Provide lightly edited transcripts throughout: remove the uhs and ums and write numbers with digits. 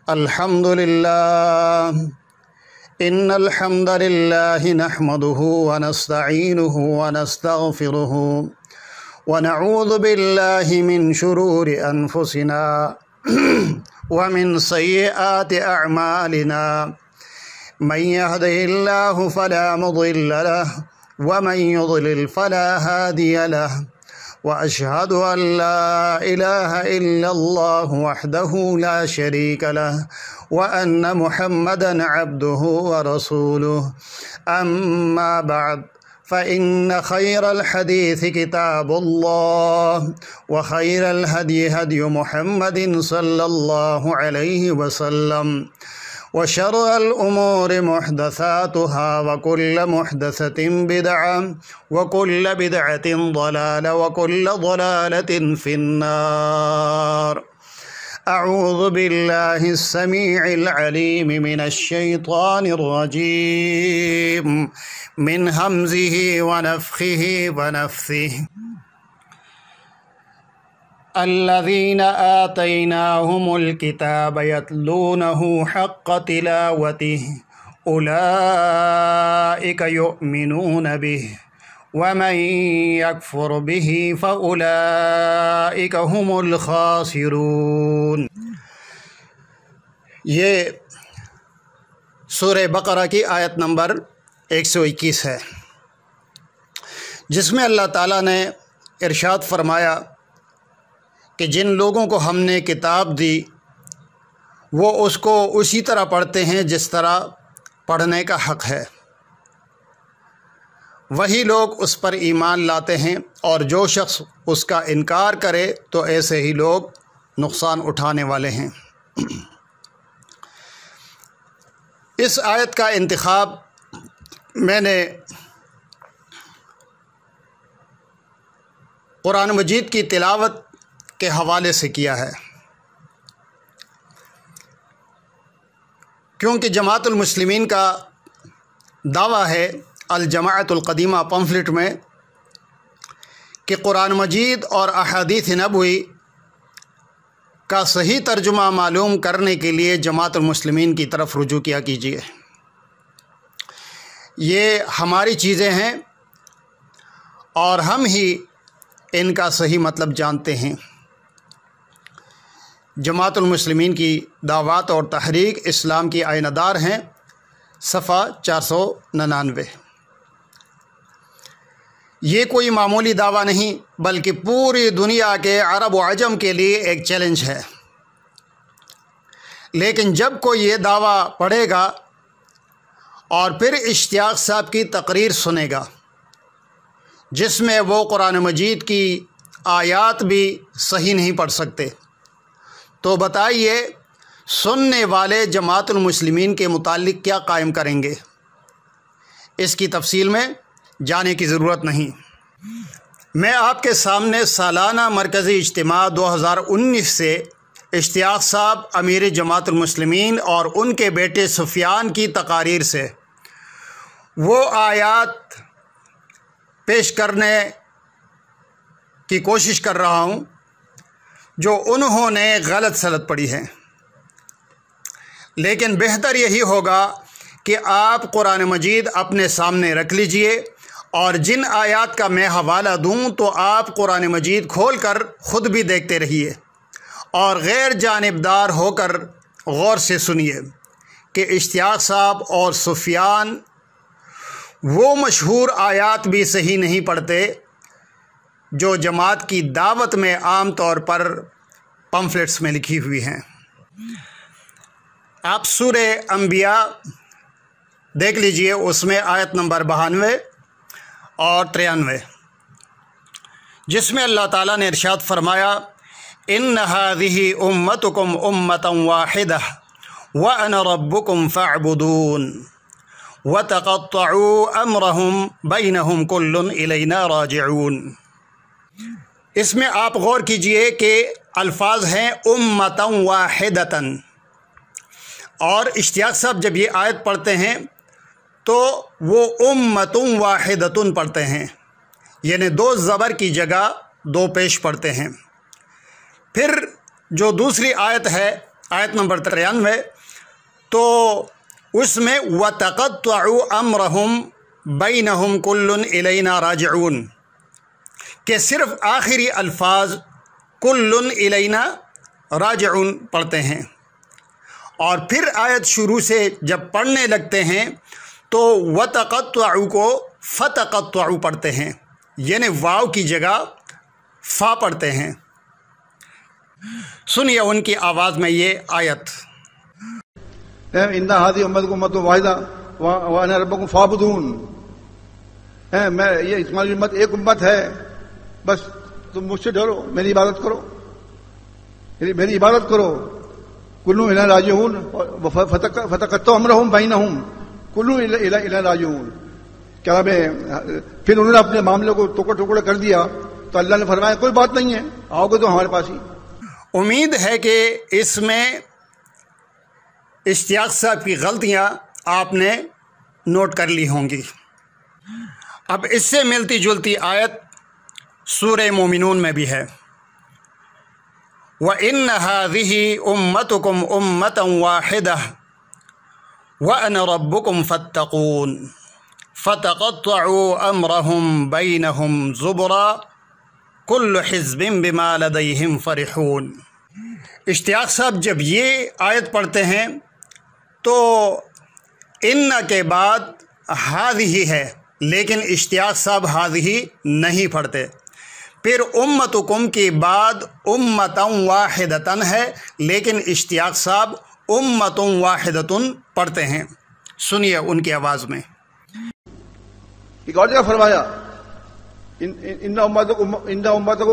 الحمد لله إن الحمد لله نحمده ونستعينه ونستغفره ونعوذ بالله من شرور أنفسنا ومن سيئات أعمالنا من يهده الله فلا مضل له ومن يضلل فلا هادي له وأشهد أن لا إله إلا الله وحده لا شريك له وأن محمدًا عبده ورسوله أما بعد فإن خير الحديث كتاب الله وخير الهدي هدي محمد صلى الله عليه وسلم وشر الأمور محدثاتها وكل محدثة بدعة وكل بدعة ضلالة وكل ضلالة في النار. أعوذ بالله السميع العليم من الشيطان الرجيم من همزه ونفخه ونفثه. الذين آتيناهم الكتاب يتلونه حق تلاوته أولئك يؤمنون به ومن يكفر به فأولئك هم الخاسرون. یہ سورہ بقرہ کی آیت نمبر 121 ہے، جس میں اللہ تعالیٰ نے ارشاد فرمایا کہ جن لوگوں کو ہم نے کتاب دی وہ اس کو اسی طرح پڑھتے ہیں جس طرح پڑھنے کا حق ہے، وہی لوگ اس پر ایمان لاتے ہیں، اور جو شخص اس کا انکار کرے تو ایسے ہی لوگ نقصان اٹھانے والے ہیں۔ اس آیت کا انتخاب میں نے قرآن مجید کی تلاوت کے حوالے سے کیا ہے، کیونکہ جماعت المسلمین کا دعویٰ ہے الجماعت القدیمہ پمفلٹ میں کہ قرآن مجید اور احادیث نبوی کا صحیح ترجمہ معلوم کرنے کے لیے جماعت المسلمین کی طرف رجوع کیا کیجیے۔ یہ ہماری چیزیں ہیں اور ہم ہی ان کا صحیح مطلب جانتے ہیں۔ جماعت المسلمین کی دعوات اور تحریک اسلام کی آئینہ دار ہیں، صفحہ 499۔ یہ کوئی معمولی دعویٰ نہیں بلکہ پوری دنیا کے عرب و عجم کے لیے ایک چیلنج ہے۔ لیکن جب کوئی یہ دعویٰ پڑھے گا اور پھر اشتیاق صاحب کی تقریر سنے گا جس میں وہ قرآن مجید کی آیات بھی صحیح نہیں پڑھ سکتے، تو بتائیے سننے والے جماعت المسلمین کے متعلق کیا قائم کریں گے؟ اس کی تفصیل میں جانے کی ضرورت نہیں۔ میں آپ کے سامنے سالانہ مرکزی اجتماع 2019 سے اشتیاق صاحب امیر جماعت المسلمین اور ان کے بیٹے سفیان کی تقاریر سے وہ آیات پیش کرنے کی کوشش کر رہا ہوں جو انہوں نے غلط سلط پڑھی ہے، لیکن بہتر یہی ہوگا کہ آپ قرآن مجید اپنے سامنے رکھ لیجئے، اور جن آیات کا میں حوالہ دوں تو آپ قرآن مجید کھول کر خود بھی دیکھتے رہیے اور غیر جانبدار ہو کر غور سے سنیے کہ اشتیاق صاحب اور سفیان وہ مشہور آیات بھی صحیح نہیں پڑھتے جو جماعت کی دعوت میں عام طور پر پمفلٹس میں لکھی ہوئی ہیں۔ آپ سورہ انبیاء دیکھ لیجئے، اس میں آیت نمبر 92 اور 93، جس میں اللہ تعالیٰ نے ارشاد فرمایا ان هذه امتکم امۃ واحدہ وانا ربکم فاعبدون وتقطعوا امرهم بینہم کل الینا راجعون۔ اس میں آپ غور کیجئے کہ الفاظ ہیں امۃ واحدۃ، اور اشتیاق صاحب جب یہ آیت پڑھتے ہیں تو وہ امۃ واحدۃ پڑھتے ہیں، یعنی دو زبر کی جگہ دو پیش پڑھتے ہیں۔ پھر جو دوسری آیت ہے آیت نمبر 93، تو اس میں وَتَقَطَّعُوا أَمْرَهُمْ بَيْنَهُمْ كُلٌّ إِلَيْنَا راجعون کہ صرف آخری الفاظ کُلٌّ إِلَيْنَا راجعون پڑھتے ہیں، اور پھر آیت شروع سے جب پڑھنے لگتے ہیں تو وَتَقَطَّعُوا کو فَتَقَطَّعُوا پڑھتے ہیں، یعنی واو کی جگہ فا پڑھتے ہیں۔ سنیے ان کی آواز میں یہ آیت، ان هذه امتكم امة واحدة وانا ربكم فاعبدون، میں یہ تمہاری امت ایک امت ہے، بس تم مجھ سے ڈرو، میری عبادت کرو، میری عبادت کرو۔ کل الیہ راجعون فتقطعوا امرهم بینہم کل الیہ راجعون، کیا پھر انہوں نے اپنے معاملے کو ٹکڑے ٹکڑے کر دیا تو اللہ نے فرمایا کوئی بات نہیں ہے، آؤ گے تو ہمارے پاس ہی۔ امید ہے کہ اس میں اشتیاق صاحب کی غلطیاں آپ نے نوٹ کر لی ہوں گی۔ اب اس سے ملتی جلتی آیت سورہ مومنون میں بھی ہے، وَإِنَّ هَذِهِ أُمَّتُكُمْ أُمَّةً وَاحِدَةً وَأَنَا رَبُّكُمْ فَاتَّقُونِ فَتَقَطَّعُوا أَمْرَهُمْ بَيْنَهُمْ زُبُرًا كُلُّ حِزْبٍ بِمَا لَدَيْهِمْ فَرِحُونَ۔ اشتیاق صاحب جب یہ آیت پڑھتے ہیں تو ان کے بعد ہذہ ہے، لیکن اشتیاق صاحب ہذہ نہیں پڑھتے، پھر امتکم کے بعد امتاً واحدتاً ہے، لیکن اشتیاق صاحب امتاً واحدتاً پڑھتے ہیں۔ سنیے ان کی آواز میں، ایک اور جگہ فرمایا ان امتکم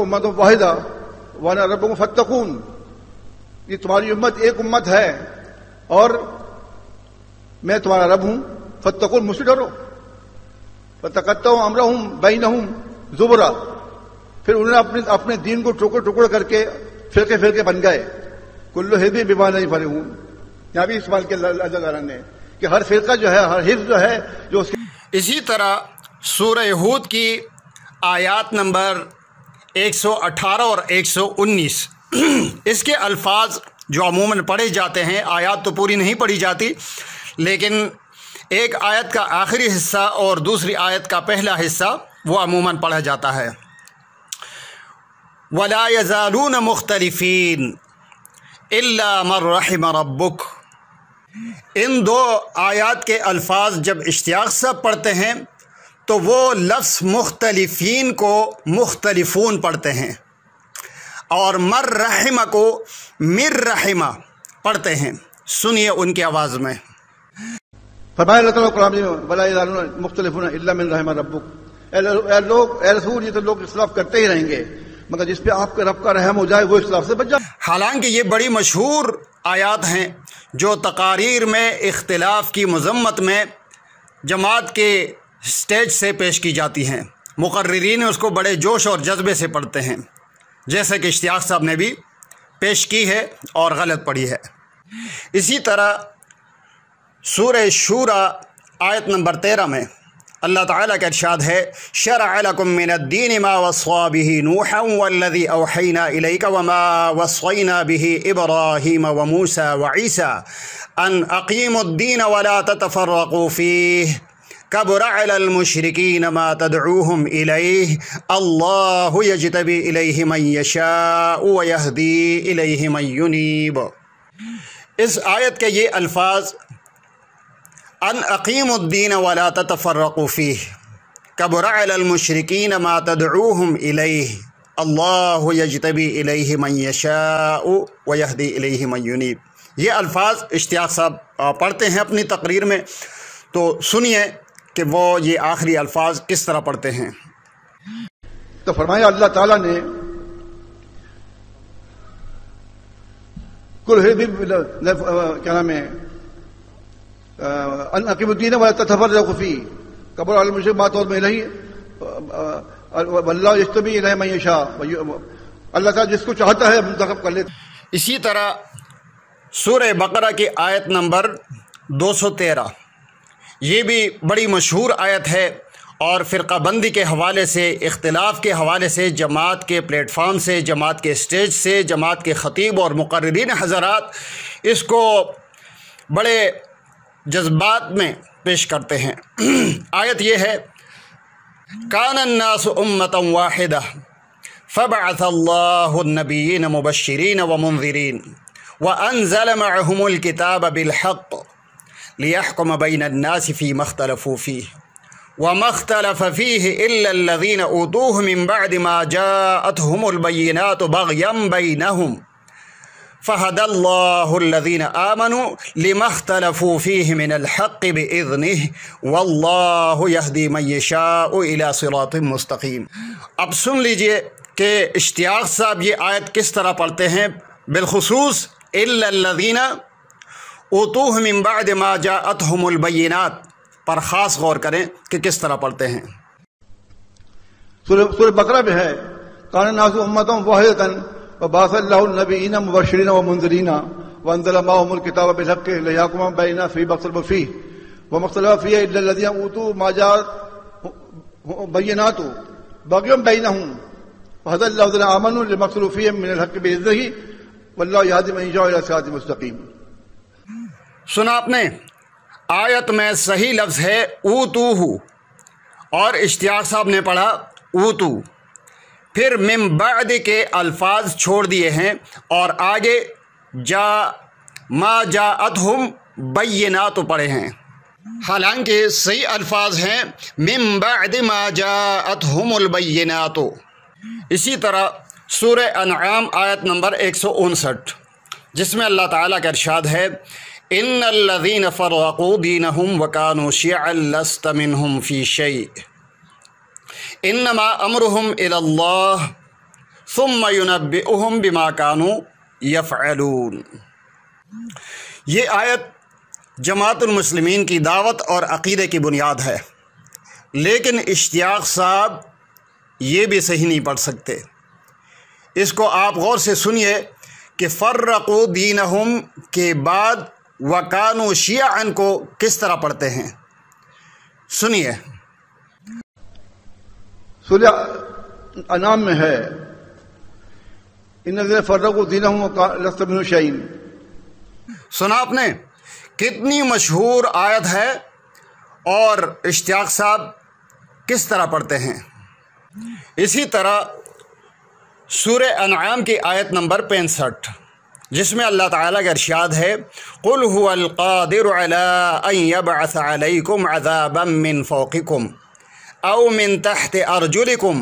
امۃ واحدہ وانا ربکم فاتقون، یہ تمہاری امت ایک امت ہے اور میں تمہارا رب ہوں، فاتقون مجھ سے ڈرو۔ فتقطعوا امرهم بینہم زبرا، پھر انہوں نے اپنے دین کو ٹکڑے ٹکڑے کر کے فرقے فرقے بن گئے۔ کل حزب بما لدیہم فرحون، یہاں بھی استعمال کیا اللہ تعالیٰ نے کہ ہر فرقہ جو ہے، ہر حزب جو ہے جو اس کے۔ اسی طرح سورہ ہود کی آیات نمبر 118 اور 119 اس کے الفاظ جو عموماً پڑھے جاتے ہیں، آیات تو پوری نہیں پڑھی جاتی، لیکن ایک آیت کا آخری حصہ اور دوسری آیت کا پہلا حصہ وہ عموماً پڑھا جاتا ہے۔ وَلَا يَزَالُونَ مُخْتَلِفِينَ إِلَّا مَن رَحِمَ رَبُّكَ، ان دو آیات کے الفاظ جب اشتیاق صاحب پڑھتے ہیں تو وہ لفظ مختلفین کو مختلفون پڑھتے ہیں، اور مر رحمہ کو مر رحمہ پڑھتے ہیں۔ سنیے ان کی آواز میں، فرمایا اللہ تعالیٰ قرآن میں وَلَا يَزَالُونَ مُخْتَلِفُونَ إِلَّا مِن رَحِمَ رَبُّكَ، اے لوگ، اے رسول، یہ تو لوگ اختلاف کرتے ہی رہیں گے مگر جس پہ آپ کے رب کا رحم ہو جائے وہ اختلاف سے بچ جائے۔ حالانکہ یہ بڑی مشہور آیات ہیں جو تقاریر میں اختلاف کی مذمت میں جماعت کے سٹیج سے پیش کی جاتی ہیں، مقررین اس کو بڑے جوش اور جذبے سے پڑھتے ہیں، جیسے کہ اشتیاق صاحب نے بھی پیش کی ہے اور غلط پڑھی ہے۔ اسی طرح سورہ شورى آیت نمبر 13 میں اللہ تعالیٰ کا ارشاد ہے، شرع لکم من الدین ما وصى به نوحا والذی اوحینا الیک وما وصینا به ابراہیم وموسى وعیسى ان اقیموا الدین ولا تتفرقوا فیہ کبر علی المشرکین ما تدعوہم الیہ اللہ یجتبی الیہ من یشاء ویہدی الیہ من ینیب۔ اس آیت کے یہ الفاظ ان اقیموا الدین ولا تتفرقوا فیہ کبر علی المشرکین ما تدعوہم الیہ اللہ یجتبی الیہ من یشاء ویہدی الیہ من ینیب، یہ الفاظ اشتیاق صاحب پڑھتے ہیں اپنی تقریر میں، تو سنیے کہ وہ یہ آخری الفاظ کس طرح پڑھتے ہیں۔ تو فرمایا اللہ تعالیٰ نے کیا نام ہے ان اقیموا الدین ولا تتفرقوا فیہ کبر علی المشرکین ما تدعوہم الیہ واللہ یجتبی الیہ من یشاء، اللہ تعالیٰ جس کو چاہتا ہے منتخب کر لیتا۔ اسی طرح سورہ بقرہ کی آیت نمبر 213 یہ بھی بڑی مشہور آیت ہے اور فرقہ بندی کے حوالے سے، اختلاف کے حوالے سے جماعت کے پلیٹ فارم سے، جماعت کے اسٹیج سے، جماعت کے خطیب اور مقررین حضرات اس کو بڑے جذبات میں پیش کرتے ہیں۔ آیت یہ ہے، کان الناس امۃ واحدہ فبعث اللہ النبیین مبشرین ومنذرین وانزل معهم الکتاب بالحق لیحکم بین الناس فیما اختلفوا فیہ وما اختلف فيه إلا الذين أوتوه من بعد ما جاءتهم البينات بغيا بينهم فهدى الله الذين آمنوا لما اختلفوا فيه من الحق بإذنه والله يهدي من يشاء إلى صراط مستقيم۔ اب سن لیجئے کہ اشتیاق صاحب یہ آیت کس طرح پڑھتے ہیں، بالخصوص إلا الذين أوتوه من بعد ما جاءتهم البينات پر خاص غور کریں کہ کس طرح پڑھتے ہیں۔ سورہ بقرہ میں ہے، کان الناس امۃ واحدۃ وبعث اللہ النبیین مبشرین ومنذرین وانزل معهم الکتاب بالحق لیحکم بین الناس فیما اختلفوا فیہ وما اختلف فیہ الا الذین اوتوا ما جاءتهم البینات بغیا بینہم فہدی اللہ الذین آمنوا لما اختلفوا فیہ من الحق بإذنہ واللہ یہدی من یشاء الی صراط مستقیم۔ سنا آپ نے، آیت میں صحیح لفظ ہے اوتوہ، اور اشتیاق صاحب نے پڑھا اوتو، پھر من بعد کے الفاظ چھوڑ دیے ہیں اور آگے جا ما جاءتہم بینات پڑھے ہیں، حالانکہ صحیح الفاظ ہیں من بعد ما جاءتہم البینات۔ اسی طرح سورہ انعام آیت نمبر 159 جس میں اللہ تعالیٰ کا ارشاد ہے، ان الذین فرقوا دینہم وکانوا شیعا لست منہم فی شیء انما امرہم الی اللہ ثم ینبئہم بما کانوا یفعلون۔ یہ آیت جماعت المسلمین کی دعوت اور عقیدے کی بنیاد ہے، لیکن اشتیاق صاحب یہ بھی صحیح نہیں پڑھ سکتے۔ اس کو آپ غور سے سنیے کہ فرقوا دینہم کے بعد وَكَانُوا شِيَعًا کو کس طرح پڑھتے ہیں، سنیے۔ سورہ انعام میں ہے، ان الذین فرقوا دینہم لست منہم شیء۔ سنا آپ نے، کتنی مشہور آیت ہے اور اشتیاق صاحب کس طرح پڑھتے ہیں۔ اسی طرح سورہ انعام کی آیت نمبر 65 جس میں اللہ تعالیٰ کا ارشاد ہے، قُلْ هُوَ الْقَادِرُ عَلَىٰ أَن يَبْعَثَ عَلَيْكُمْ عَذَابًا مِّن فَوْقِكُمْ أَوْ مِن تَحْتِ أَرْجُلِكُمْ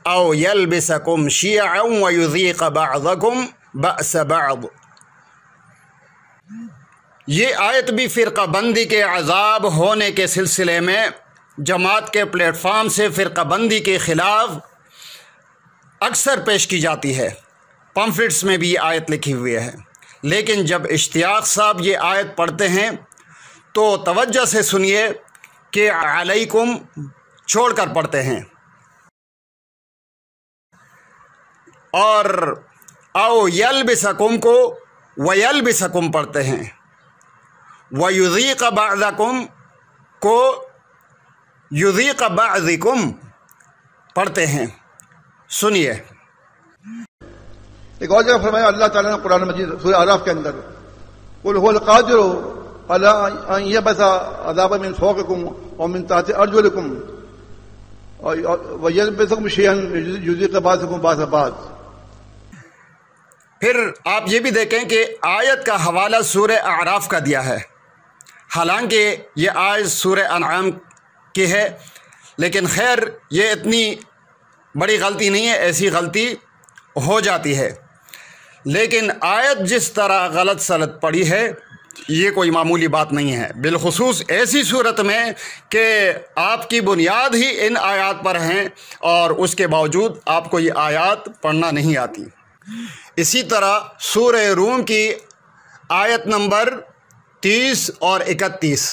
أَوْ يَلْبِسَكُمْ شِيَعًا وَيُذِيقَ بَعْضَكُمْ بَأْسَ بَعْضٍ۔ یہ آیت بھی فرقہ بندی کے عذاب ہونے کے سلسلے میں جماعت کے پلیٹ فارم سے فرقہ بندی کے خلاف اکثر پیش کی جاتی ہے، پمفلٹس میں بھی یہ آیت لکھی ہوئی ہے، لیکن جب اشتیاق صاحب یہ آیت پڑھتے ہیں تو توجہ سے سنیے کہ علیکم چھوڑ کر پڑھتے ہیں، اور او یلبسکم کو ویلبسکم پڑھتے ہیں، ویذیق بعضکم کو یذیق بعضکم پڑھتے ہیں۔ سنیے، ایک اور جگہ فرمایا اللہ تعالیٰ نے قرآن مجید سورہ اعراف کے اندر، قل هو القادر على ان يبعث عذابا من فوقكم ومن تحت ارجلكم ويلبسكم شيئا يذيق بعضكم بعض بعض۔ پھر آپ یہ بھی دیکھیں کہ آیت کا حوالہ سورہ اعراف کا دیا ہے، حالانکہ یہ آیت سورہ انعام کی ہے، لیکن خیر یہ اتنی بڑی غلطی نہیں ہے، ایسی غلطی ہو جاتی ہے، لیکن آیت جس طرح غلط سلط پڑی ہے یہ کوئی معمولی بات نہیں ہے، بالخصوص ایسی صورت میں کہ آپ کی بنیاد ہی ان آیات پر ہیں اور اس کے باوجود آپ کو یہ آیات پڑھنا نہیں آتی۔ اسی طرح سورہ روم کی آیت نمبر 30 اور 31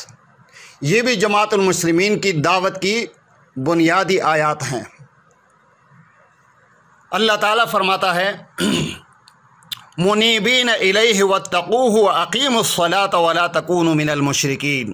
یہ بھی جماعت المسلمین کی دعوت کی بنیادی آیات ہیں۔ اللہ تعالیٰ فرماتا ہے، منیبین الیہ واتقوہ واقیموا الصلاۃ ولا تکونوا من المشرکین۔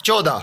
14,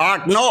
8-9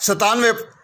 97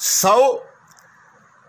100,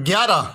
11,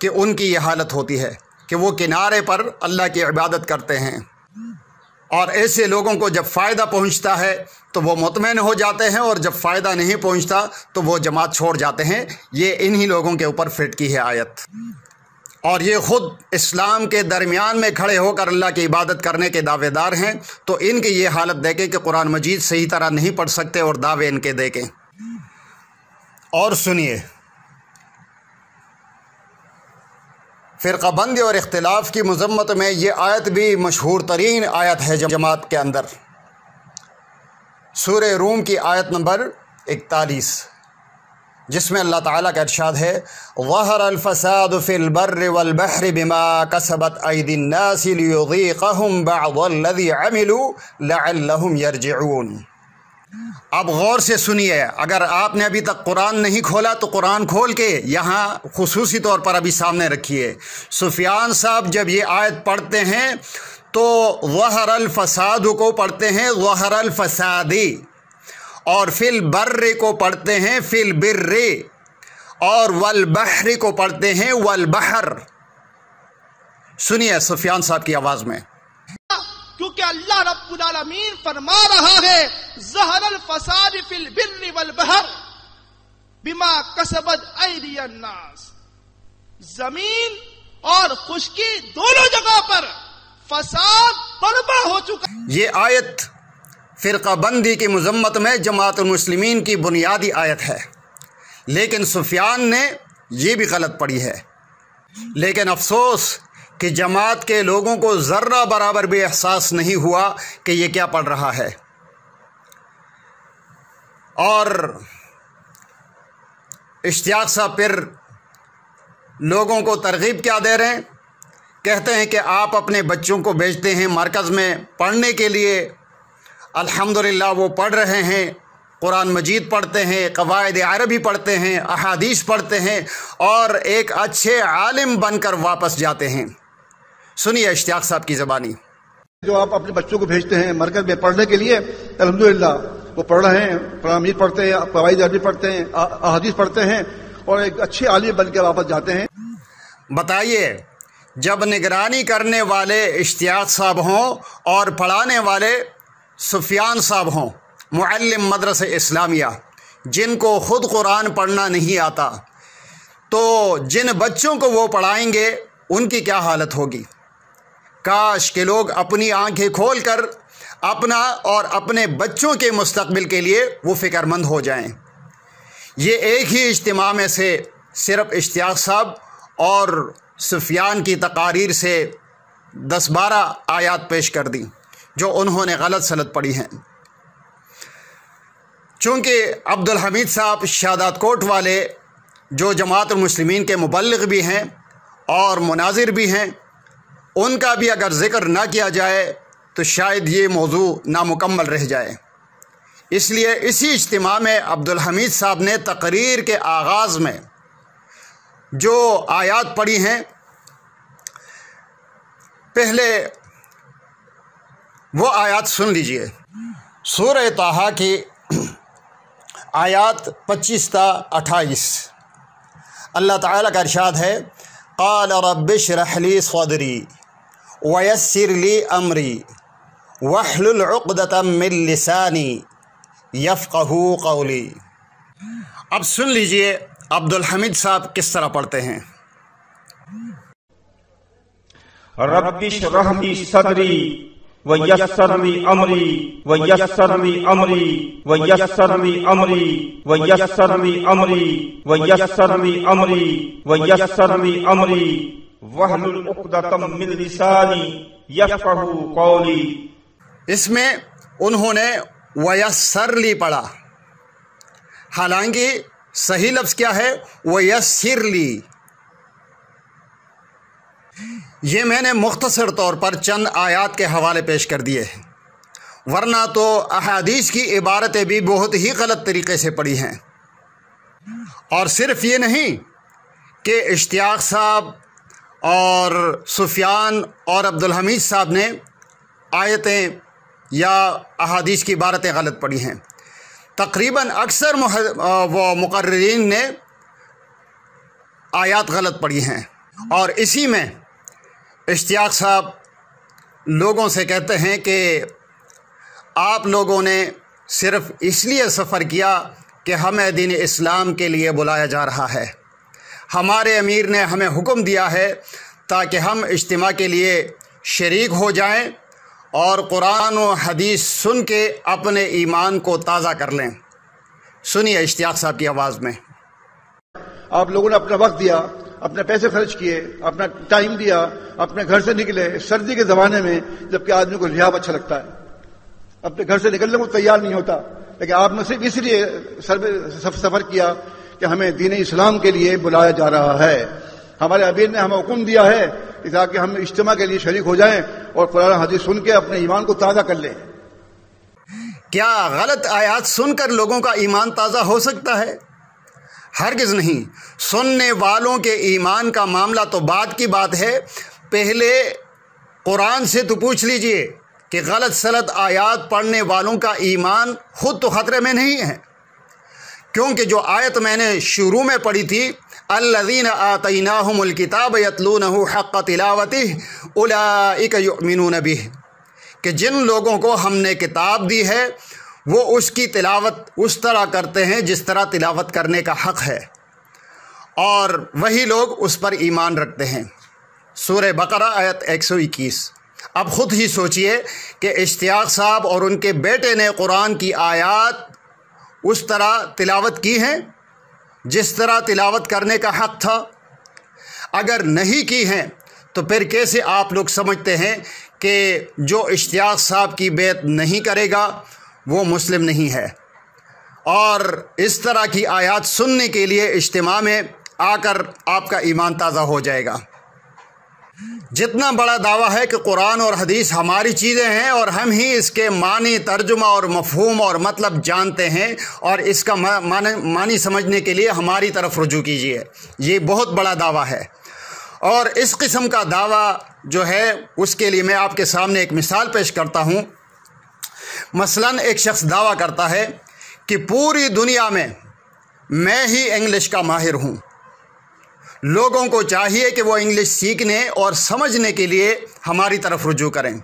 کہ ان کی یہ حالت ہوتی ہے کہ وہ کنارے پر اللہ کی عبادت کرتے ہیں، اور ایسے لوگوں کو جب فائدہ پہنچتا ہے تو وہ مطمئن ہو جاتے ہیں، اور جب فائدہ نہیں پہنچتا تو وہ جماعت چھوڑ جاتے ہیں۔ یہ انہی لوگوں کے اوپر فٹ کی ہے آیت، اور یہ خود اسلام کے درمیان میں کھڑے ہو کر اللہ کی عبادت کرنے کے دعوے دار ہیں، تو ان کی یہ حالت دیکھیں کہ قرآن مجید صحیح طرح نہیں پڑھ سکتے اور دعوے ان کے دیکھیں۔ اور سنیے، فرقہ بندی اور اختلاف کی مذمت میں یہ آیت بھی مشہور ترین آیت ہے جماعت کے اندر، سورہ روم کی آیت نمبر 41، جس میں اللہ تعالیٰ کا ارشاد ہے ظَهَرَ الْفَسَادُ فِي الْبَرِّ وَالْبَحْرِ بِمَا كَسَبَتْ أَيْدِي النَّاسِ لِيُذِيقَهُمْ بَعْضَ الَّذِي عَمِلُوا لَعَلَّهُمْ يَرْجِعُونَ۔ اب غور سے سنیے، اگر آپ نے ابھی تک قرآن نہیں کھولا تو قرآن کھول کے یہاں خصوصی طور پر ابھی سامنے رکھیے۔ سفیان صاحب جب یہ آیت پڑھتے ہیں تو ظَهَرَ الْفَسَادُ کو پڑھتے ہیں ظَهَرَ الْفَسَادِ، اور فی البر کو پڑھتے ہیں فی البر، اور والبحر کو پڑھتے ہیں والبحر۔ سنیے سفیان صاحب کی آواز میں، کیونکہ اللہ رب العالمین فرما رہا ہے ظہر الفساد فی البر والبحر بما کسبت ایدی الناس، زمین اور خشکی دونوں جگہ پر فساد برپا ہو چکا۔ یہ آیت فرقہ بندی کی مذمت میں جماعت المسلمین کی بنیادی آیت ہے، لیکن سفیان نے یہ بھی غلط پڑھی ہے۔ لیکن افسوس کہ جماعت کے لوگوں کو ذرہ برابر بھی احساس نہیں ہوا کہ یہ کیا پڑھ رہا ہے، اور اشتیاق صاحب پھر لوگوں کو ترغیب کیا دے رہے ہیں، کہتے ہیں کہ آپ اپنے بچوں کو بھیجتے ہیں مرکز میں پڑھنے کے لیے، الحمدللہ وہ پڑھ رہے ہیں، قرآن مجید پڑھتے ہیں، قواعد عربی پڑھتے ہیں، احادیث پڑھتے ہیں، اور ایک اچھے عالم بن کر واپس جاتے ہیں۔ سنیے اشتیاق صاحب کی زبانی۔ جو آپ اپنے بچوں کو بھیجتے ہیں مرکز میں پڑھنے کے لیے، الحمدللہ وہ پڑھ رہے ہیں، قرآن مجید پڑھتے ہیں، قواعد عربی پڑھتے ہیں، احادیث پڑھتے ہیں، اور ایک اچھے عالم بن کے واپس جاتے ہیں۔ بتائیے، جب نگرانی کرنے والے اشتیاق صاحب ہوں اور پڑھانے والے سفیان صاحب ہوں، معلم مدرسہ اسلامیہ، جن کو خود قرآن پڑھنا نہیں آتا، تو جن بچوں کو وہ پڑھائیں گے ان کی کیا حالت ہوگی؟ کاش کہ لوگ اپنی آنکھیں کھول کر اپنا اور اپنے بچوں کے مستقبل کے لیے وہ فکر مند ہو جائیں۔ یہ ایک ہی اجتماع میں سے صرف اشتیاق صاحب اور سفیان کی تقاریر سے 10-12 آیات پیش کر دیں جو انہوں نے غلط سلط پڑھی ہیں۔ چونکہ عبدالحمید صاحب شادات کوٹ والے، جو جماعت المسلمین کے مبلغ بھی ہیں اور مناظر بھی ہیں، ان کا بھی اگر ذکر نہ کیا جائے تو شاید یہ موضوع نامکمل رہ جائے۔ اس لیے اسی اجتماع میں عبدالحمید صاحب نے تقریر کے آغاز میں جو آیات پڑھی ہیں، پہلے وہ آیات سن لیجئے۔ سورہ طٰہٰ کی آیات 25 تا 28، اللہ تعالیٰ کا ارشاد ہے قال رب اشرح لی صدری ویسر لی امری واحلل عقدۃ من لسانی یفقہوا قولی۔ اب سن لیجئے عبدالحمید صاحب کس طرح پڑھتے ہیں۔ رب اشرح لی صدری ویسر لی امری ویسر لی امری ویسر لی امری ویسر لی امری ویسر لی امری ویسر لی امری واحلل عقدۃ من لسانی یفقہوا قولی۔ اس میں انہوں نے ویسر لی پڑھا، حالانکہ صحیح لفظ کیا ہے؟ ویسر لی۔ یہ میں نے مختصر طور پر چند آیات کے حوالے پیش کر دیے ہیں، ورنہ تو احادیث کی عبارتیں بھی بہت ہی غلط طریقے سے پڑھی ہیں۔ اور صرف یہ نہیں کہ اشتیاق صاحب اور سفیان اور عبدالحمید صاحب نے آیتیں یا احادیث کی عبارتیں غلط پڑھی ہیں، تقریباً اکثر وہ مقررین نے آیات غلط پڑھی ہیں۔ اور اسی میں اشتیاق صاحب لوگوں سے کہتے ہیں کہ آپ لوگوں نے صرف اس لیے سفر کیا کہ ہمیں دین اسلام کے لیے بلایا جا رہا ہے، ہمارے امیر نے ہمیں حکم دیا ہے تاکہ ہم اجتماع کے لیے شریک ہو جائیں اور قرآن و حدیث سن کے اپنے ایمان کو تازہ کر لیں۔ سنیے اشتیاق صاحب کی آواز میں۔ آپ لوگوں نے اپنا وقت دیا، اپنے پیسے خرچ کیے، اپنا ٹائم دیا، اپنے گھر سے نکلے سردی کے زمانے میں جبکہ آدمی کو لحاظ اچھا لگتا ہے، اپنے گھر سے نکلنے کو تیار نہیں ہوتا، لیکن آپ نے صرف اس لیے سفر کیا کہ ہمیں دین اسلام کے لیے بلایا جا رہا ہے۔ ہمارے امیر نے ہمیں حکم دیا ہے کہ تاکہ ہم اجتماع کے لیے شریک ہو جائیں اور قرآن حدیث سن کے اپنے ایمان کو تازہ کر لیں۔ کیا غلط آیات سن کر لوگوں کا ایمان تازہ ہو سکتا ہے؟ ہرگز نہیں۔ سننے والوں کے ایمان کا معاملہ تو بعد کی بات ہے، پہلے قرآن سے تو پوچھ لیجئے کہ غلط سلط آیات پڑھنے والوں کا ایمان خود تو خطرے میں نہیں ہے، کیونکہ جو آیت میں نے شروع میں پڑھی تھی، الذین آتیناہم الکتاب یتلونہ حق تلاوتہ اولئک یؤمنون بہ، کہ جن لوگوں کو ہم نے کتاب دی ہے وہ اس کی تلاوت اس طرح کرتے ہیں جس طرح تلاوت کرنے کا حق ہے، اور وہی لوگ اس پر ایمان رکھتے ہیں۔ سورہ بقرہ آیت 121۔ اب خود ہی سوچئے کہ اشتیاق صاحب اور ان کے بیٹے نے قرآن کی آیات اس طرح تلاوت کی ہیں جس طرح تلاوت کرنے کا حق تھا؟ اگر نہیں کی ہیں تو پھر کیسے آپ لوگ سمجھتے ہیں کہ جو اشتیاق صاحب کی بیعت نہیں کرے گا وہ مسلم نہیں ہے، اور اس طرح کی آیات سننے کے لیے اجتماع میں آ کر آپ کا ایمان تازہ ہو جائے گا؟ جتنا بڑا دعویٰ ہے کہ قرآن اور حدیث ہماری چیزیں ہیں اور ہم ہی اس کے معنی، ترجمہ اور مفہوم اور مطلب جانتے ہیں، اور اس کا معنی سمجھنے کے لیے ہماری طرف رجوع کیجیے، یہ بہت بڑا دعویٰ ہے۔ اور اس قسم کا دعویٰ جو ہے اس کے لیے میں آپ کے سامنے ایک مثال پیش کرتا ہوں۔ مثلا ایک شخص دعویٰ کرتا ہے کہ پوری دنیا میں ہی انگلش کا ماہر ہوں، لوگوں کو چاہیے کہ وہ انگلش سیکھنے اور سمجھنے کے لیے ہماری طرف رجوع کریں۔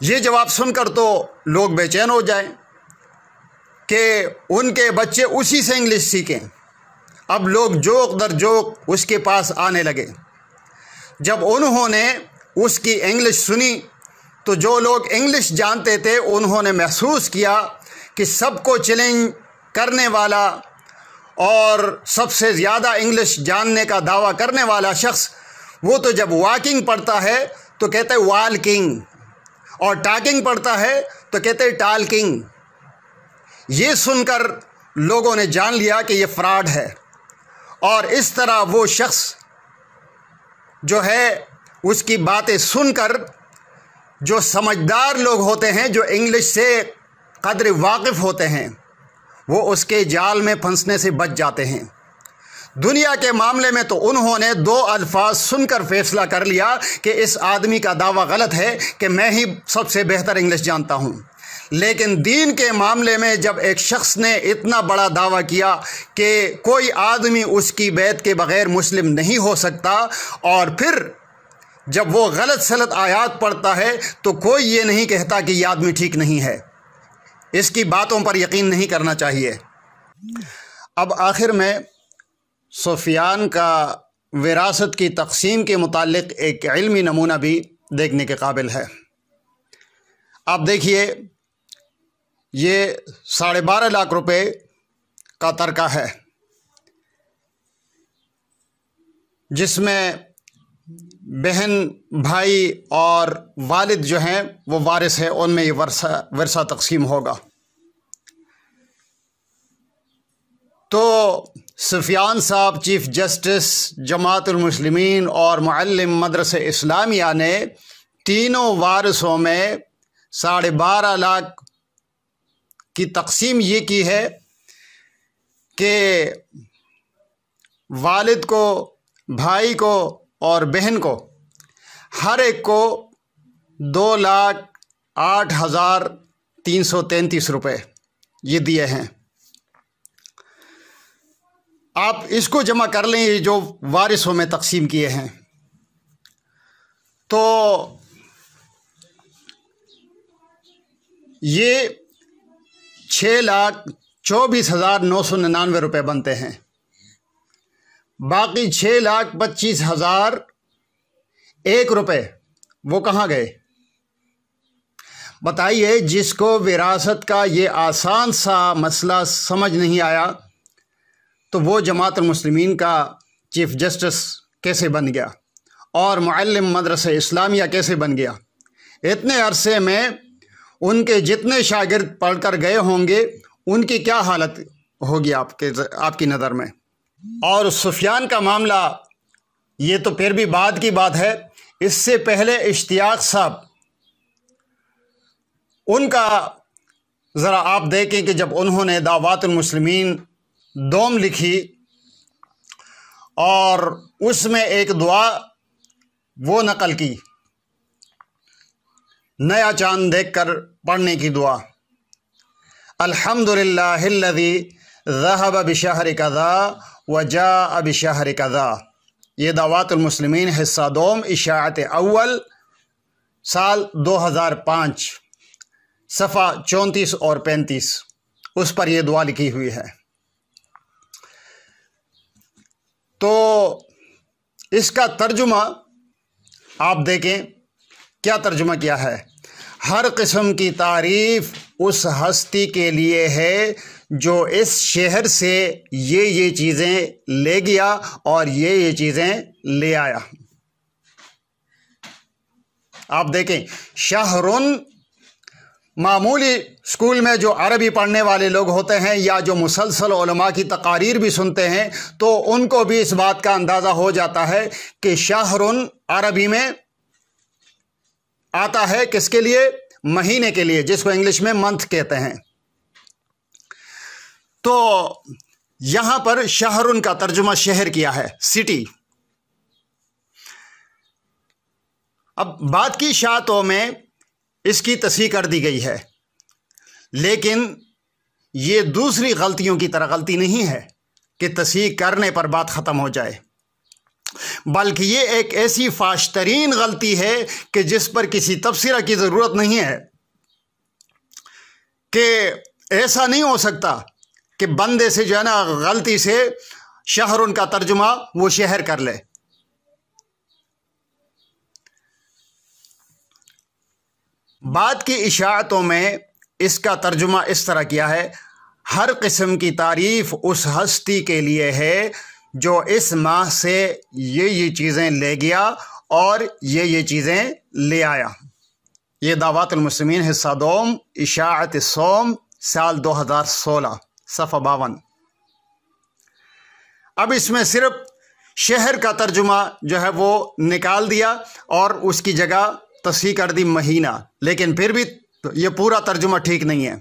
یہ جواب سن کر تو لوگ بے چین ہو جائیں کہ ان کے بچے اسی سے انگلش سیکھیں۔ اب لوگ جوک در جوک اس کے پاس آنے لگے۔ جب انہوں نے اس کی انگلش سنی تو جو لوگ انگلش جانتے تھے انہوں نے محسوس کیا کہ سب کو چیلنج کرنے والا اور سب سے زیادہ انگلش جاننے کا دعویٰ کرنے والا شخص، وہ تو جب واکنگ پڑھتا ہے تو کہتے ہیں والکنگ، اور ٹاکنگ پڑھتا ہے تو کہتے ہیں ٹالکنگ۔ یہ سن کر لوگوں نے جان لیا کہ یہ فراڈ ہے، اور اس طرح وہ شخص جو ہے اس کی باتیں سن کر جو سمجھدار لوگ ہوتے ہیں، جو انگلش سے قدر واقف ہوتے ہیں، وہ اس کے جال میں پھنسنے سے بچ جاتے ہیں۔ دنیا کے معاملے میں تو انہوں نے 2 الفاظ سن کر فیصلہ کر لیا کہ اس آدمی کا دعویٰ غلط ہے کہ میں ہی سب سے بہتر انگلش جانتا ہوں۔ لیکن دین کے معاملے میں جب ایک شخص نے اتنا بڑا دعویٰ کیا کہ کوئی آدمی اس کی بیعت کے بغیر مسلم نہیں ہو سکتا، اور پھر جب وہ غلط سلط آیات پڑھتا ہے تو کوئی یہ نہیں کہتا کہ یہ آدمی ٹھیک نہیں ہے، اس کی باتوں پر یقین نہیں کرنا چاہیے۔ اب آخر میں سفیان کا وراثت کی تقسیم کے متعلق ایک علمی نمونہ بھی دیکھنے کے قابل ہے۔ آپ دیکھیے، یہ 12.5 لاکھ روپے کا ترکہ ہے، جس میں بہن، بھائی اور والد جو ہیں وہ وارث ہیں، ان میں یہ ورثہ تقسیم ہوگا۔ تو سفیان صاحب چیف جسٹس جماعت المسلمین اور معلم مدرسہ اسلامیہ نے تینوں وارثوں میں 12.5 لاکھ کی تقسیم یہ کی ہے کہ والد کو، بھائی کو اور بہن کو ہر ایک کو 2,08,333 روپے یہ دیے ہیں۔ آپ اس کو جمع کر لیں یہ جو وارثوں میں تقسیم کیے ہیں تو یہ 6,24,999 روپے بنتے ہیں. باقی 6,25,001 روپے وہ کہاں گئے؟ بتائیے. جس کو وراثت کا یہ آسان سا مسئلہ سمجھ نہیں آیا تو وہ جماعت المسلمین کا چیف جسٹس کیسے بن گیا اور معلم مدرسہ اسلامیہ کیسے بن گیا؟ اتنے عرصے میں ان کے جتنے شاگرد پڑھ کر گئے ہوں گے ان کی کیا حالت ہوگی آپ کی نظر میں؟ اور سفیان کا معاملہ یہ تو پھر بھی بعد کی بات ہے. اس سے پہلے اشتیاق صاحب ان کا ذرا آپ دیکھیں کہ جب انہوں نے دعوات المسلمین دوم لکھی اور اس میں ایک دعا وہ نقل کی، نیا چاند دیکھ کر پڑھنے کی دعا، الحمدللہ الذی ذہب بشہر کذا وجاء بشہر کذا. یہ دعوات المسلمین حصہ دوم اشاعت اول سال 2005 صفحہ 34 اور 35 اس پر یہ دعا لکھی ہوئی ہے. تو اس کا ترجمہ آپ دیکھیں کیا ترجمہ کیا ہے. ہر قسم کی تعریف اس ہستی کے لیے ہے جو اس شہر سے یہ چیزیں لے گیا اور یہ چیزیں لے آیا. آپ دیکھیں شہرن، معمولی اسکول میں جو عربی پڑھنے والے لوگ ہوتے ہیں یا جو مسلسل علماء کی تقاریر بھی سنتے ہیں تو ان کو بھی اس بات کا اندازہ ہو جاتا ہے کہ شہرن عربی میں آتا ہے کس کے لیے؟ مہینے کے لیے، جس کو انگلش میں منتھ کہتے ہیں. تو یہاں پر شہرن کا ترجمہ شہر کیا ہے، سٹی. اب بعد کی اشاعتوں میں اس کی تصحیح کر دی گئی ہے، لیکن یہ دوسری غلطیوں کی طرح غلطی نہیں ہے کہ تصحیح کرنے پر بات ختم ہو جائے، بلکہ یہ ایک ایسی فاش ترین غلطی ہے کہ جس پر کسی تبصرہ کی ضرورت نہیں ہے. کہ ایسا نہیں ہو سکتا کہ بندے سے جو ہے نا غلطی سے شہرن کا ترجمہ وہ شہر کر لے. بعد کی اشاعتوں میں اس کا ترجمہ اس طرح کیا ہے، ہر قسم کی تعریف اس ہستی کے لیے ہے جو اس ماہ سے یہ چیزیں لے گیا اور یہ چیزیں لے آیا. یہ دعوات المسلمین حصہ دوم اشاعت الصوم سال 2016 صفحہ 52. اب اس میں صرف شہر کا ترجمہ جو ہے وہ نکال دیا اور اس کی جگہ تصحیح کر دی مہینہ، لیکن پھر بھی یہ پورا ترجمہ ٹھیک نہیں ہے.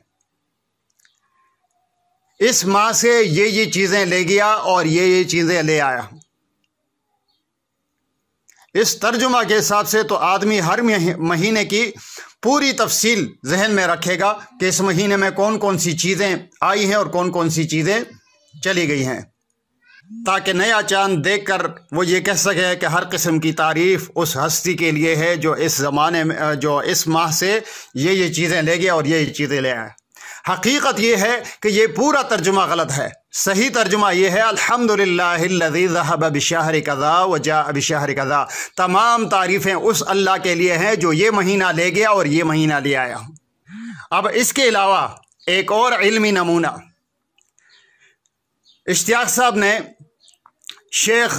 اس ماہ سے یہ چیزیں لے گیا اور یہ چیزیں لے آیا. اس ترجمہ کے حساب سے تو آدمی ہر مہینے کی پوری تفصیل ذہن میں رکھے گا کہ اس مہینے میں کون کون سی چیزیں آئی ہیں اور کون کون سی چیزیں چلی گئی ہیں، تاکہ نیا چاند دیکھ کر وہ یہ کہہ سکے کہ ہر قسم کی تعریف اس ہستی کے لیے ہے جو اس زمانے میں جو اس ماہ سے یہ چیزیں لے گیا اور یہ چیزیں لے آیا. حقیقت یہ ہے کہ یہ پورا ترجمہ غلط ہے. صحیح ترجمہ یہ ہے الحمدللہ الذی ذہب بشہر کذا وجاء بشہر کذا. تمام تعریفیں اس اللہ کے لیے ہیں جو یہ مہینہ لے گیا اور یہ مہینہ لے آیا. اب اس کے علاوہ ایک اور علمی نمونہ، اشتیاق صاحب نے شیخ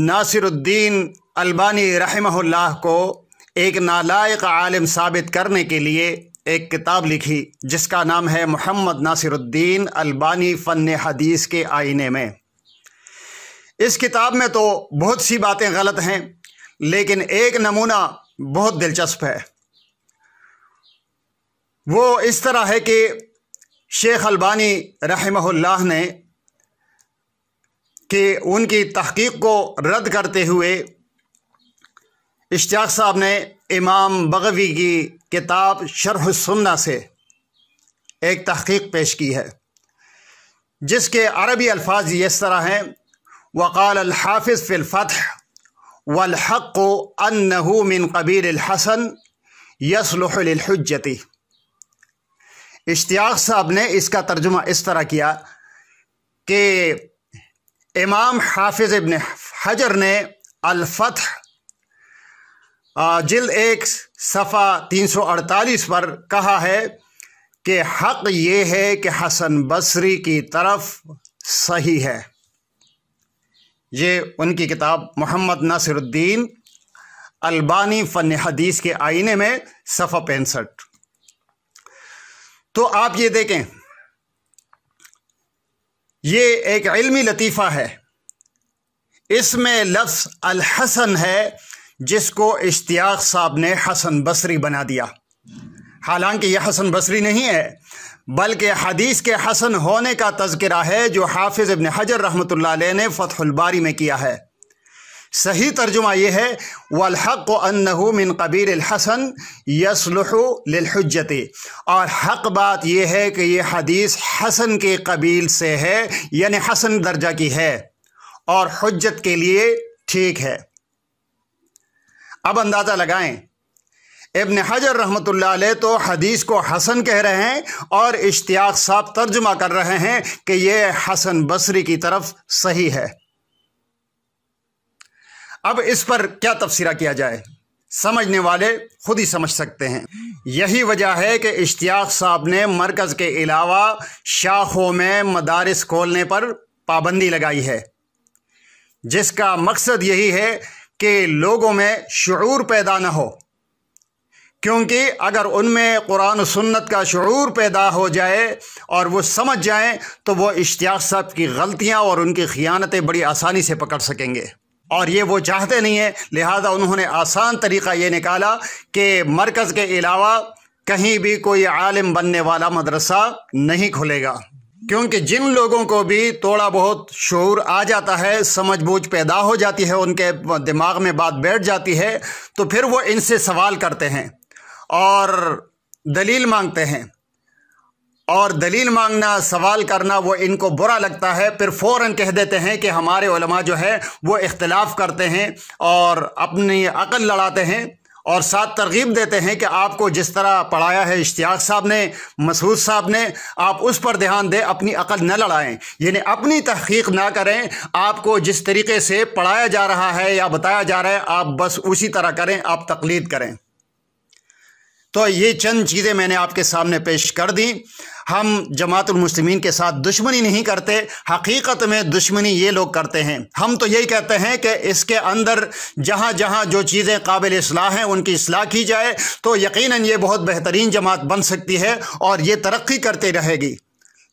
ناصر الدین البانی رحمہ اللہ کو ایک نالائق عالم ثابت کرنے کے لیے ایک کتاب لکھی جس کا نام ہے محمد ناصر الدین البانی فن حدیث کے آئینے میں. اس کتاب میں تو بہت سی باتیں غلط ہیں، لیکن ایک نمونہ بہت دلچسپ ہے. وہ اس طرح ہے کہ شیخ البانی رحمہ اللہ نے کہ ان کی تحقیق کو رد کرتے ہوئے اشتیاق صاحب نے امام بغوی کی کتاب شرح السنہ سے ایک تحقیق پیش کی ہے جس کے عربی الفاظ اس طرح ہیں: وقال الحافظ فی الفتح والحق انہ من قبیل الحسن یصلح للحجتی۔ اشتیاق صاحب نے اس کا ترجمہ اس طرح کیا کہ امام حافظ ابن حجر نے الفتح جلد 1 صفحہ 348 پر کہا ہے کہ حق یہ ہے کہ حسن بصری کی طرف صحیح ہے۔ یہ ان کی کتاب محمد ناصر الدین البانی فن حدیث کے آئینے میں صفحہ 65۔ تو آپ یہ دیکھیں، یہ ایک علمی لطیفہ ہے، اس میں لفظ الحسن ہے جس کو اشتیاق صاحب نے حسن بصری بنا دیا، حالانکہ یہ حسن بصری نہیں ہے بلکہ حدیث کے حسن ہونے کا تذکرہ ہے جو حافظ ابن حجر رحمۃ اللہ علیہ نے فتح الباری میں کیا ہے۔ صحیح ترجمہ یہ ہے والحق انہ من قبیل الحسن یصلح للحجتی، اور حق بات یہ ہے کہ یہ حدیث حسن کے قبیل سے ہے، یعنی حسن درجہ کی ہے اور حجت کے لیے ٹھیک ہے۔ اب اندازہ لگائیں، ابن حجر رحمۃ اللہ علیہ تو حدیث کو حسن کہہ رہے ہیں اور اشتیاق صاحب ترجمہ کر رہے ہیں کہ یہ حسن بصری کی طرف صحیح ہے۔ اب اس پر کیا تبصرہ کیا جائے، سمجھنے والے خود ہی سمجھ سکتے ہیں۔ یہی وجہ ہے کہ اشتیاق صاحب نے مرکز کے علاوہ شاخوں میں مدارس کھولنے پر پابندی لگائی ہے، جس کا مقصد یہی ہے کہ لوگوں میں شعور پیدا نہ ہو، کیونکہ اگر ان میں قرآن و سنت کا شعور پیدا ہو جائے اور وہ سمجھ جائیں تو وہ اشتیاق صاحب کی غلطیاں اور ان کی خیانتیں بڑی آسانی سے پکڑ سکیں گے، اور یہ وہ چاہتے نہیں ہیں، لہذا انہوں نے آسان طریقہ یہ نکالا کہ مرکز کے علاوہ کہیں بھی کوئی عالم بننے والا مدرسہ نہیں کھلے گا، کیونکہ جن لوگوں کو بھی تھوڑا بہت شعور آ جاتا ہے، سمجھ بوجھ پیدا ہو جاتی ہے، ان کے دماغ میں بات بیٹھ جاتی ہے، تو پھر وہ ان سے سوال کرتے ہیں اور دلیل مانگتے ہیں، اور دلیل مانگنا، سوال کرنا وہ ان کو برا لگتا ہے، پھر فوراً کہہ دیتے ہیں کہ ہمارے علماء جو ہے وہ اختلاف کرتے ہیں اور اپنی عقل لڑاتے ہیں، اور ساتھ ترغیب دیتے ہیں کہ آپ کو جس طرح پڑھایا ہے اشتیاق صاحب نے، مسعود صاحب نے، آپ اس پر دھیان دیں، اپنی عقل نہ لڑائیں، یعنی اپنی تحقیق نہ کریں، آپ کو جس طریقے سے پڑھایا جا رہا ہے یا بتایا جا رہا ہے آپ بس اسی طرح کریں، آپ تقلید کریں۔ تو یہ چند چیزیں میں نے آپ کے سامنے پیش کر دیں۔ ہم جماعت المسلمین کے ساتھ دشمنی نہیں کرتے، حقیقت میں دشمنی یہ لوگ کرتے ہیں۔ ہم تو یہی کہتے ہیں کہ اس کے اندر جہاں جہاں جو چیزیں قابل اصلاح ہیں ان کی اصلاح کی جائے تو یقیناً یہ بہت بہترین جماعت بن سکتی ہے اور یہ ترقی کرتے رہے گی۔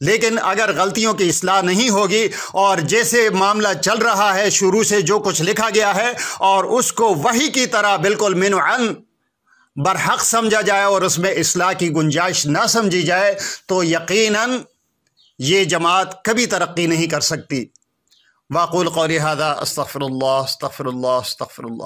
لیکن اگر غلطیوں کی اصلاح نہیں ہوگی اور جیسے معاملہ چل رہا ہے، شروع سے جو کچھ لکھا گیا ہے اور اس کو وحی کی طرح بالکل منعن برحق سمجھا جائے اور اس میں اصلاح کی گنجائش نہ سمجھی جائے تو یقیناً یہ جماعت کبھی ترقی نہیں کر سکتی۔ واقول قولی ھذا استغفر اللہ استغفر اللہ استغفر اللہ۔